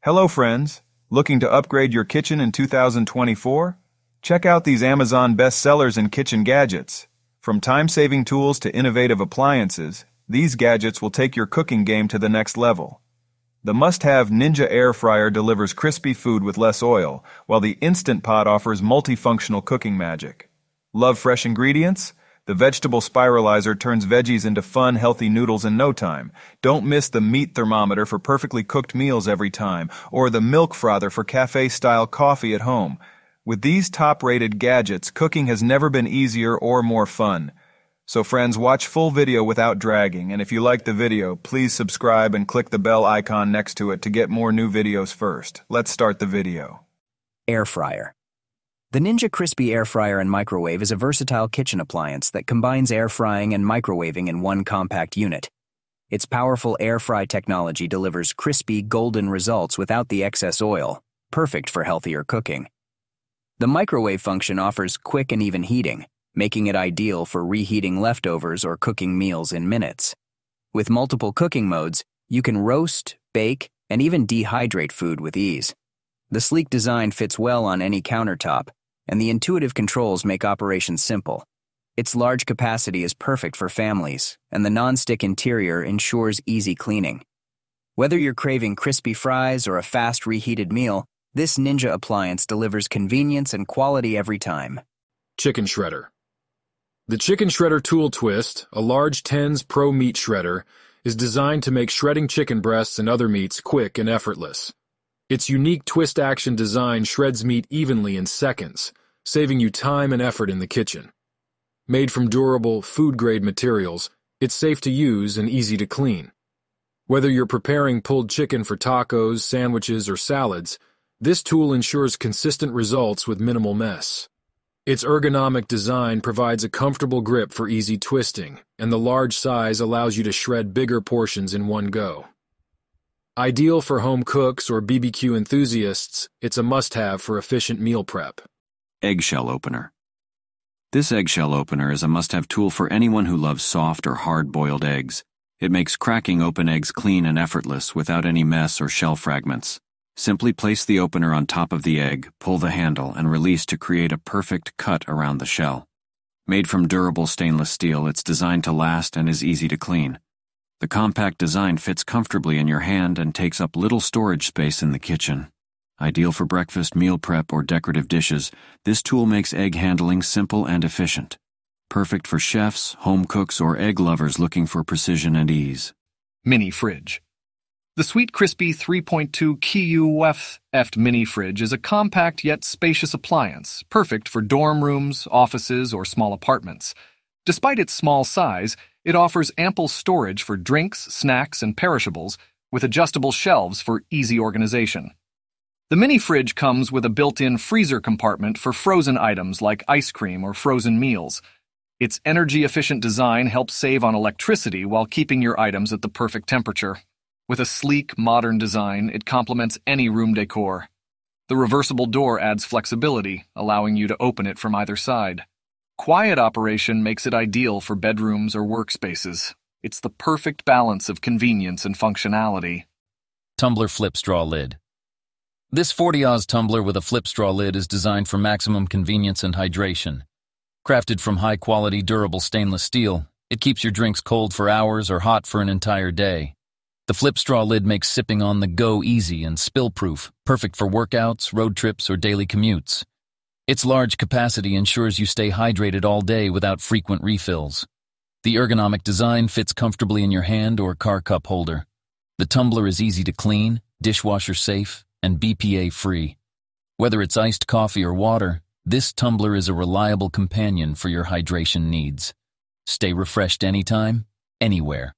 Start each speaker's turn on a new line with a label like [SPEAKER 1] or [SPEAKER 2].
[SPEAKER 1] Hello friends, looking to upgrade your kitchen in 2024? Check out these Amazon bestsellers in kitchen gadgets. From time-saving tools to innovative appliances, these gadgets will take your cooking game to the next level. The must-have Ninja Air Fryer delivers crispy food with less oil, while the Instant Pot offers multifunctional cooking magic. Love fresh ingredients? The vegetable spiralizer turns veggies into fun, healthy noodles in no time. Don't miss the meat thermometer for perfectly cooked meals every time, or the milk frother for cafe-style coffee at home. With these top-rated gadgets, cooking has never been easier or more fun. So friends, watch full video without dragging, and if you like the video, please subscribe and click the bell icon next to it to get more new videos first. Let's start the video.
[SPEAKER 2] Air fryer. The Ninja Crispi Air Fryer and Microwave is a versatile kitchen appliance that combines air frying and microwaving in one compact unit. Its powerful air fry technology delivers crispy, golden results without the excess oil, perfect for healthier cooking. The microwave function offers quick and even heating, making it ideal for reheating leftovers or cooking meals in minutes. With multiple cooking modes, you can roast, bake, and even dehydrate food with ease. The sleek design fits well on any countertop, and the intuitive controls make operations simple. Its large capacity is perfect for families, and the non-stick interior ensures easy cleaning. Whether you're craving crispy fries or a fast reheated meal, this Ninja appliance delivers convenience and quality every time.
[SPEAKER 3] Chicken shredder. The Chicken Shredder Tool Twist, a large 10s Pro meat shredder, is designed to make shredding chicken breasts and other meats quick and effortless. Its unique twist-action design shreds meat evenly in seconds, saving you time and effort in the kitchen. Made from durable, food-grade materials, it's safe to use and easy to clean. Whether you're preparing pulled chicken for tacos, sandwiches, or salads, this tool ensures consistent results with minimal mess. Its ergonomic design provides a comfortable grip for easy twisting, and the large size allows you to shred bigger portions in one go. Ideal for home cooks or BBQ enthusiasts, it's a must-have for efficient meal prep.
[SPEAKER 4] Eggshell opener. This eggshell opener is a must-have tool for anyone who loves soft or hard-boiled eggs. It makes cracking open eggs clean and effortless without any mess or shell fragments. Simply place the opener on top of the egg, pull the handle, and release to create a perfect cut around the shell. Made from durable stainless steel, it's designed to last and is easy to clean. The compact design fits comfortably in your hand and takes up little storage space in the kitchen. Ideal for breakfast, meal prep, or decorative dishes, this tool makes egg handling simple and efficient. Perfect for chefs, home cooks, or egg lovers looking for precision and ease.
[SPEAKER 5] Mini fridge. The Sweet Crispy 3.2 QUF mini fridge is a compact yet spacious appliance, perfect for dorm rooms, offices, or small apartments. Despite its small size, it offers ample storage for drinks, snacks, and perishables, with adjustable shelves for easy organization. The mini fridge comes with a built-in freezer compartment for frozen items like ice cream or frozen meals. Its energy-efficient design helps save on electricity while keeping your items at the perfect temperature. With a sleek, modern design, it complements any room decor. The reversible door adds flexibility, allowing you to open it from either side. Quiet operation makes it ideal for bedrooms or workspaces. It's the perfect balance of convenience and functionality.
[SPEAKER 6] Tumbler flip straw lid. This 40-oz tumbler with a flip straw lid is designed for maximum convenience and hydration. Crafted from high-quality, durable stainless steel, it keeps your drinks cold for hours or hot for an entire day. The flip straw lid makes sipping on the go easy and spill-proof, perfect for workouts, road trips, or daily commutes. Its large capacity ensures you stay hydrated all day without frequent refills. The ergonomic design fits comfortably in your hand or car cup holder. The tumbler is easy to clean, dishwasher safe, and BPA-free. Whether it's iced coffee or water, this tumbler is a reliable companion for your hydration needs. Stay refreshed anytime, anywhere.